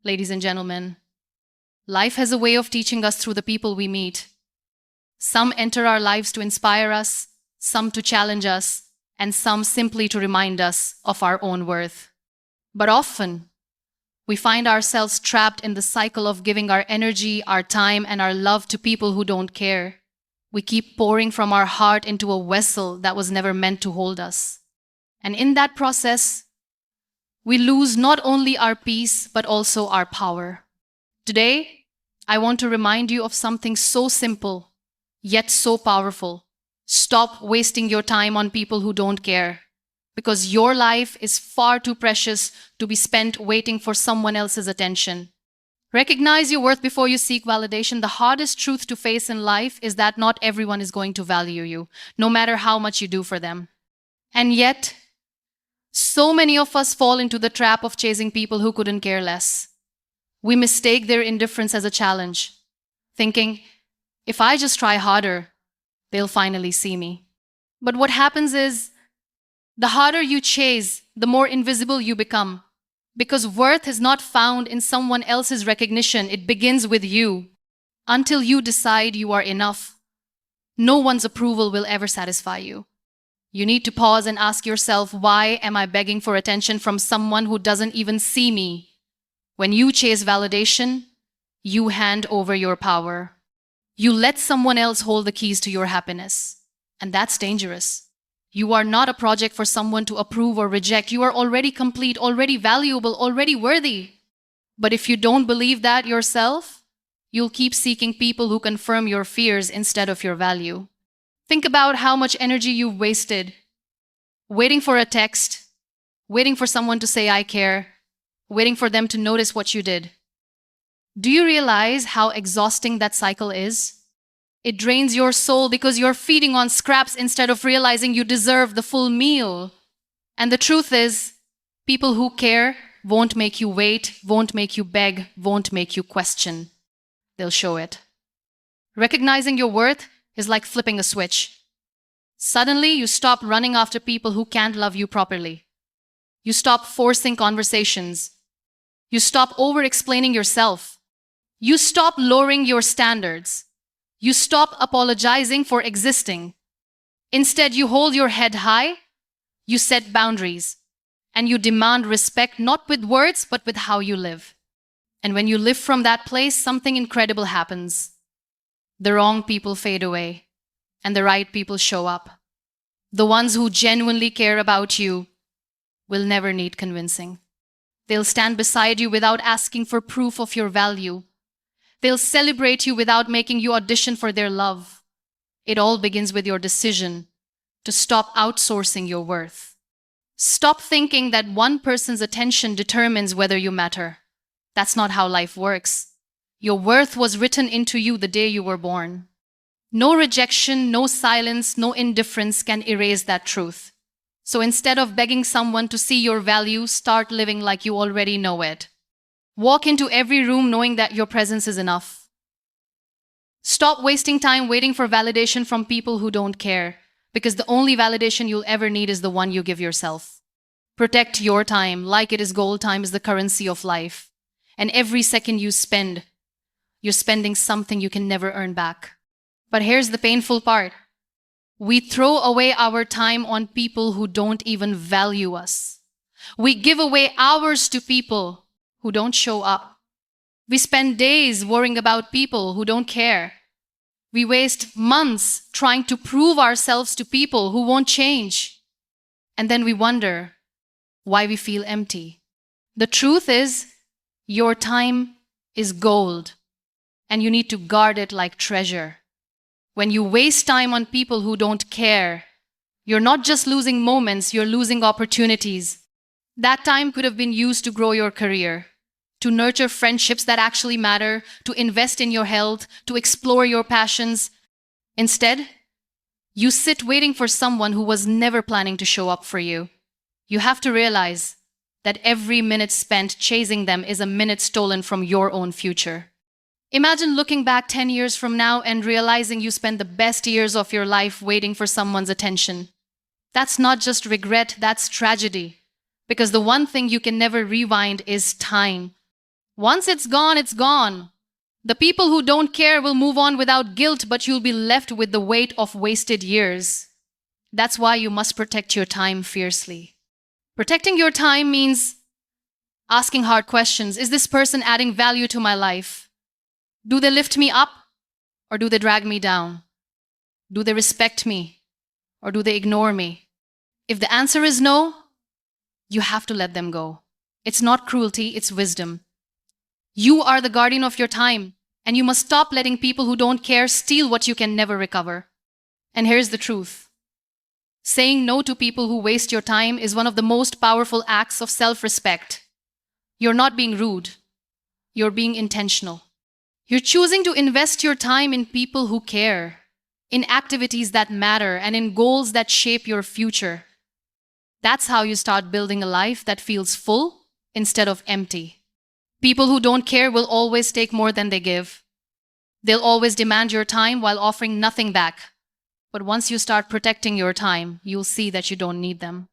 Ladies and gentlemen, life has a way of teaching us through the people we meet. Some enter our lives to inspire us, some to challenge us, and some simply to remind us of our own worth. But often, we find ourselves trapped in the cycle of giving our energy, our time, and our love to people who don't care. We keep pouring from our heart into a vessel that was never meant to hold us. And in that process, we lose not only our peace, but also our power. Today, I want to remind you of something so simple, yet so powerful. Stop wasting your time on people who don't care, because your life is far too precious to be spent waiting for someone else's attention. Recognize your worth before you seek validation. The hardest truth to face in life is that not everyone is going to value you, no matter how much you do for them. And yet, so many of us fall into the trap of chasing people who couldn't care less. We mistake their indifference as a challenge, thinking, if I just try harder, they'll finally see me. But what happens is, the harder you chase, the more invisible you become. Because worth is not found in someone else's recognition, it begins with you. Until you decide you are enough, no one's approval will ever satisfy you. You need to pause and ask yourself, why am I begging for attention from someone who doesn't even see me? When you chase validation, you hand over your power. You let someone else hold the keys to your happiness. And that's dangerous. You are not a project for someone to approve or reject. You are already complete, already valuable, already worthy. But if you don't believe that yourself, you'll keep seeking people who confirm your fears instead of your value. Think about how much energy you've wasted waiting for a text, waiting for someone to say I care, waiting for them to notice what you did. Do you realize how exhausting that cycle is? It drains your soul because you're feeding on scraps instead of realizing you deserve the full meal. And the truth is, people who care won't make you wait, won't make you beg, won't make you question. They'll show it. Recognizing your worth is like flipping a switch. Suddenly, you stop running after people who can't love you properly. You stop forcing conversations. You stop over-explaining yourself. You stop lowering your standards. You stop apologizing for existing. Instead, you hold your head high, you set boundaries, and you demand respect not with words, but with how you live. And when you live from that place, something incredible happens. The wrong people fade away, and the right people show up. The ones who genuinely care about you will never need convincing. They'll stand beside you without asking for proof of your value. They'll celebrate you without making you audition for their love. It all begins with your decision to stop outsourcing your worth. Stop thinking that one person's attention determines whether you matter. That's not how life works. Your worth was written into you the day you were born. No rejection, no silence, no indifference can erase that truth. So instead of begging someone to see your value, start living like you already know it. Walk into every room knowing that your presence is enough. Stop wasting time waiting for validation from people who don't care, because the only validation you'll ever need is the one you give yourself. Protect your time like it is gold. Time is the currency of life. And every second you spend, you're spending something you can never earn back. But here's the painful part. We throw away our time on people who don't even value us. We give away hours to people who don't show up. We spend days worrying about people who don't care. We waste months trying to prove ourselves to people who won't change. And then we wonder why we feel empty. The truth is, your time is gold, and you need to guard it like treasure. When you waste time on people who don't care, you're not just losing moments, you're losing opportunities. That time could have been used to grow your career, to nurture friendships that actually matter, to invest in your health, to explore your passions. Instead, you sit waiting for someone who was never planning to show up for you. You have to realize that every minute spent chasing them is a minute stolen from your own future. Imagine looking back 10 years from now and realizing you spent the best years of your life waiting for someone's attention. That's not just regret, that's tragedy. Because the one thing you can never rewind is time. Once it's gone, it's gone. The people who don't care will move on without guilt, but you'll be left with the weight of wasted years. That's why you must protect your time fiercely. Protecting your time means asking hard questions. Is this person adding value to my life? Do they lift me up or do they drag me down? Do they respect me or do they ignore me? If the answer is no, you have to let them go. It's not cruelty, it's wisdom. You are the guardian of your time, and you must stop letting people who don't care steal what you can never recover. And here's the truth. Saying no to people who waste your time is one of the most powerful acts of self-respect. You're not being rude. You're being intentional. You're choosing to invest your time in people who care, in activities that matter, and in goals that shape your future. That's how you start building a life that feels full instead of empty. People who don't care will always take more than they give. They'll always demand your time while offering nothing back. But once you start protecting your time, you'll see that you don't need them.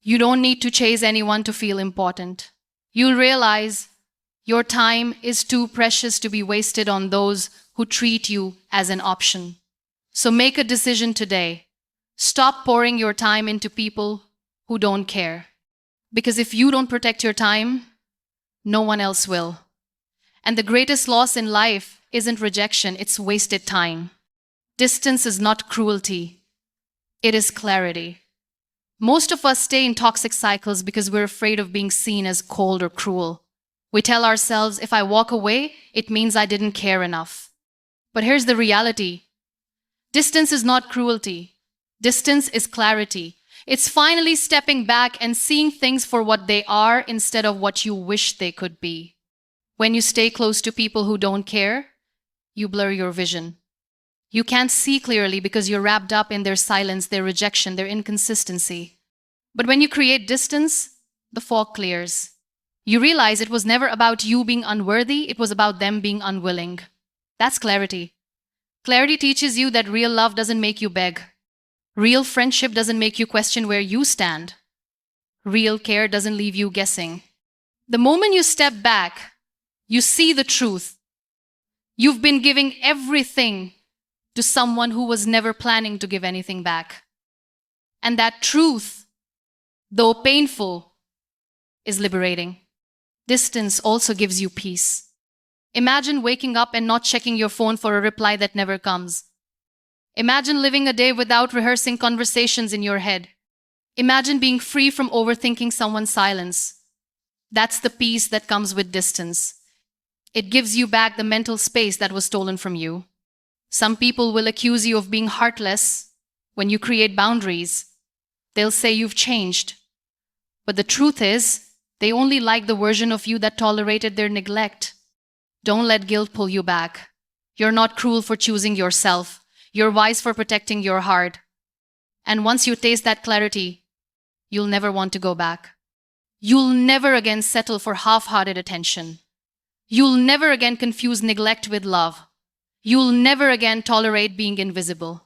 You don't need to chase anyone to feel important. You'll realize your time is too precious to be wasted on those who treat you as an option. So make a decision today. Stop pouring your time into people who don't care. Because if you don't protect your time, no one else will. And the greatest loss in life isn't rejection, it's wasted time. Distance is not cruelty, it is clarity. Most of us stay in toxic cycles because we're afraid of being seen as cold or cruel. We tell ourselves, if I walk away, it means I didn't care enough. But here's the reality. Distance is not cruelty. Distance is clarity. It's finally stepping back and seeing things for what they are instead of what you wish they could be. When you stay close to people who don't care, you blur your vision. You can't see clearly because you're wrapped up in their silence, their rejection, their inconsistency. But when you create distance, the fog clears. You realize it was never about you being unworthy, it was about them being unwilling. That's clarity. Clarity teaches you that real love doesn't make you beg. Real friendship doesn't make you question where you stand. Real care doesn't leave you guessing. The moment you step back, you see the truth. You've been giving everything to someone who was never planning to give anything back. And that truth, though painful, is liberating. Distance also gives you peace. Imagine waking up and not checking your phone for a reply that never comes. Imagine living a day without rehearsing conversations in your head. Imagine being free from overthinking someone's silence. That's the peace that comes with distance. It gives you back the mental space that was stolen from you. Some people will accuse you of being heartless when you create boundaries. They'll say you've changed. But the truth is, they only like the version of you that tolerated their neglect. Don't let guilt pull you back. You're not cruel for choosing yourself. You're wise for protecting your heart. And once you taste that clarity, you'll never want to go back. You'll never again settle for half-hearted attention. You'll never again confuse neglect with love. You'll never again tolerate being invisible.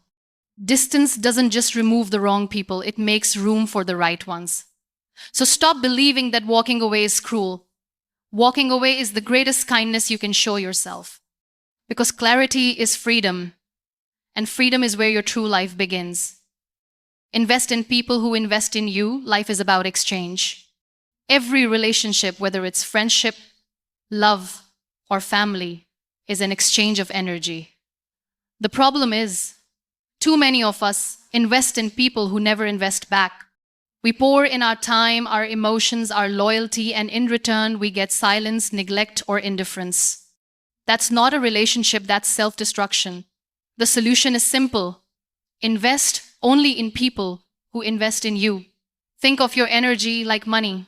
Distance doesn't just remove the wrong people, it makes room for the right ones. So stop believing that walking away is cruel. Walking away is the greatest kindness you can show yourself. Because clarity is freedom. And freedom is where your true life begins. Invest in people who invest in you. Life is about exchange. Every relationship, whether it's friendship, love, or family, is an exchange of energy. The problem is, too many of us invest in people who never invest back. We pour in our time, our emotions, our loyalty, and in return, we get silence, neglect, or indifference. That's not a relationship, that's self-destruction. The solution is simple. Invest only in people who invest in you. Think of your energy like money.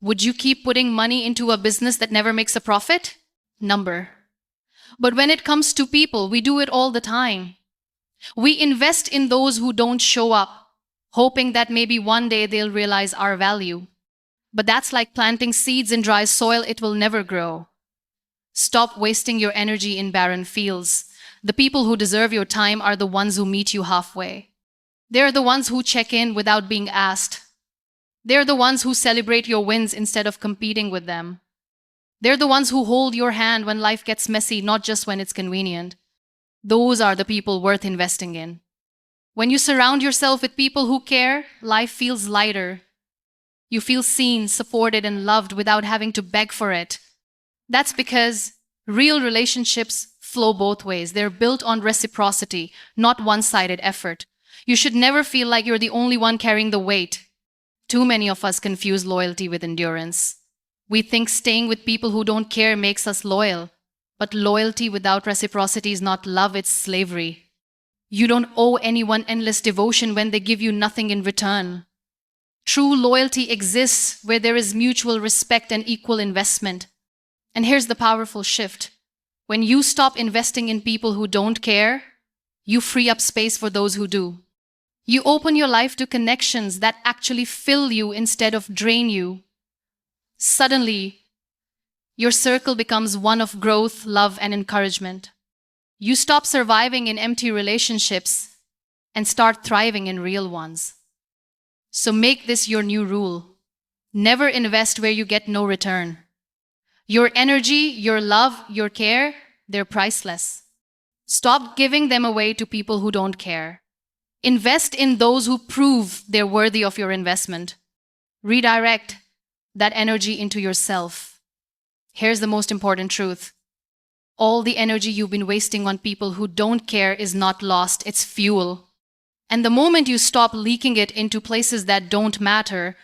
Would you keep putting money into a business that never makes a profit? Number. But when it comes to people, we do it all the time. We invest in those who don't show up, hoping that maybe one day they'll realize our value. But that's like planting seeds in dry soil, it will never grow. Stop wasting your energy in barren fields. The people who deserve your time are the ones who meet you halfway. They're the ones who check in without being asked. They're the ones who celebrate your wins instead of competing with them. They're the ones who hold your hand when life gets messy, not just when it's convenient. Those are the people worth investing in. When you surround yourself with people who care, life feels lighter. You feel seen, supported, and loved without having to beg for it. That's because real relationships flow both ways. They're built on reciprocity, not one-sided effort. You should never feel like you're the only one carrying the weight. Too many of us confuse loyalty with endurance. We think staying with people who don't care makes us loyal. But loyalty without reciprocity is not love, it's slavery. You don't owe anyone endless devotion when they give you nothing in return. True loyalty exists where there is mutual respect and equal investment. And here's the powerful shift. When you stop investing in people who don't care, you free up space for those who do. You open your life to connections that actually fill you instead of drain you. Suddenly, your circle becomes one of growth, love, and encouragement. You stop surviving in empty relationships and start thriving in real ones. So make this your new rule. Never invest where you get no return. Your energy, your love, your care, they're priceless. Stop giving them away to people who don't care. Invest in those who prove they're worthy of your investment. Redirect that energy into yourself. Here's the most important truth. All the energy you've been wasting on people who don't care is not lost, it's fuel. And the moment you stop leaking it into places that don't matter,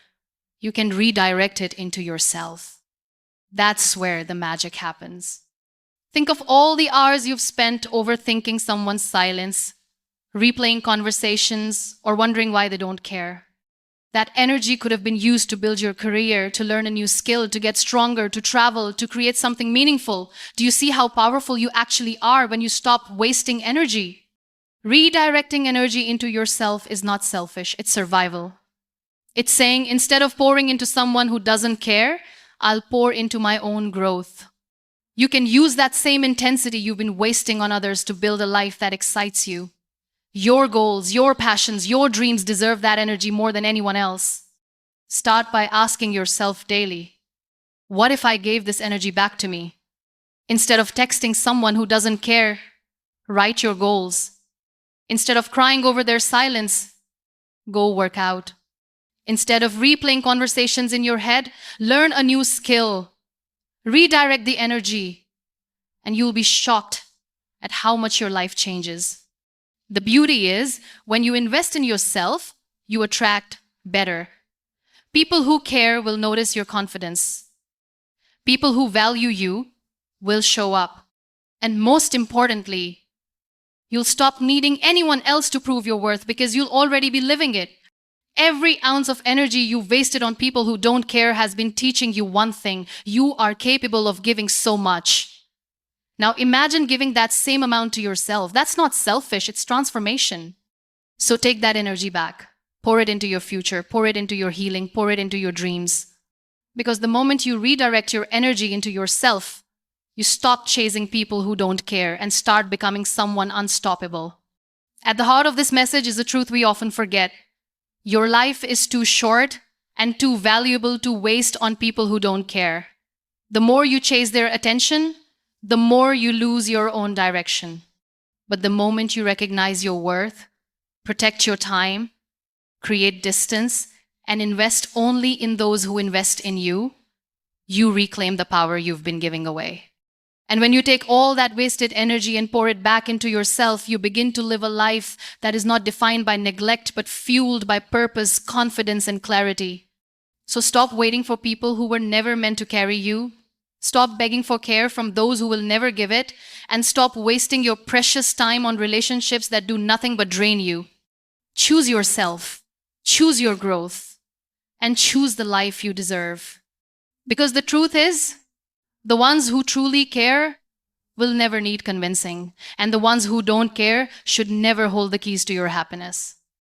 you can redirect it into yourself. That's where the magic happens. Think of all the hours you've spent overthinking someone's silence, replaying conversations, or wondering why they don't care. That energy could have been used to build your career, to learn a new skill, to get stronger, to travel, to create something meaningful. Do you see how powerful you actually are when you stop wasting energy? Redirecting energy into yourself is not selfish, it's survival. It's saying, instead of pouring into someone who doesn't care, I'll pour into my own growth. You can use that same intensity you've been wasting on others to build a life that excites you. Your goals, your passions, your dreams deserve that energy more than anyone else. Start by asking yourself daily, what if I gave this energy back to me? Instead of texting someone who doesn't care, write your goals. Instead of crying over their silence, go work out. Instead of replaying conversations in your head, learn a new skill. Redirect the energy, and you'll be shocked at how much your life changes. The beauty is, when you invest in yourself, you attract better. People who care will notice your confidence. People who value you will show up. And most importantly, you'll stop needing anyone else to prove your worth because you'll already be living it. Every ounce of energy you've wasted on people who don't care has been teaching you one thing: you are capable of giving so much. Now imagine giving that same amount to yourself. That's not selfish, it's transformation. So take that energy back. Pour it into your future, pour it into your healing, pour it into your dreams. Because the moment you redirect your energy into yourself, you stop chasing people who don't care and start becoming someone unstoppable. At the heart of this message is a truth we often forget. Your life is too short and too valuable to waste on people who don't care. The more you chase their attention, the more you lose your own direction. But the moment you recognize your worth, protect your time, create distance, and invest only in those who invest in you, you reclaim the power you've been giving away. And when you take all that wasted energy and pour it back into yourself, you begin to live a life that is not defined by neglect, but fueled by purpose, confidence, and clarity. So stop waiting for people who were never meant to carry you. Stop begging for care from those who will never give it. And stop wasting your precious time on relationships that do nothing but drain you. Choose yourself, choose your growth, and choose the life you deserve. Because the truth is, the ones who truly care will never need convincing, and the ones who don't care should never hold the keys to your happiness.